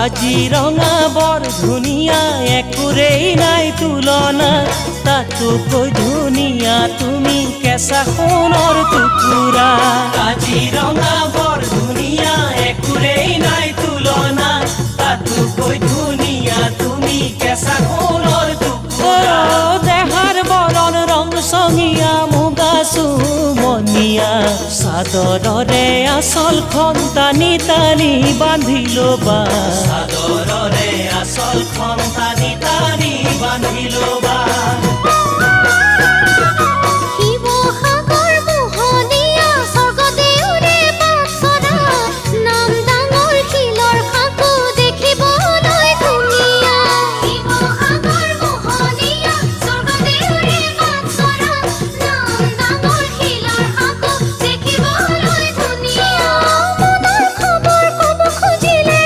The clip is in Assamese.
কাজিৰঙা বৰ ধুনীয়া একোৰেই নাই তুলনা তাতোকৈ ধুনীয়া তুমি কেঁচা সোণৰ টুকুৰা কাজিৰঙা বৰ ধুনীয়া একোৰেই নাই তুলনা তাতোকৈ ধুনীয়া তুমি কেঁচা সোণৰ টুকুৰা দেহাৰ বৰণ ৰং চঙীয়া মুগা চুমনীয়া চাদৰৰে আঁচলখন টানি টানি বান্ধি ল'বা চাদৰৰে আঁচলখন টানি টানি বান্ধি ল'বা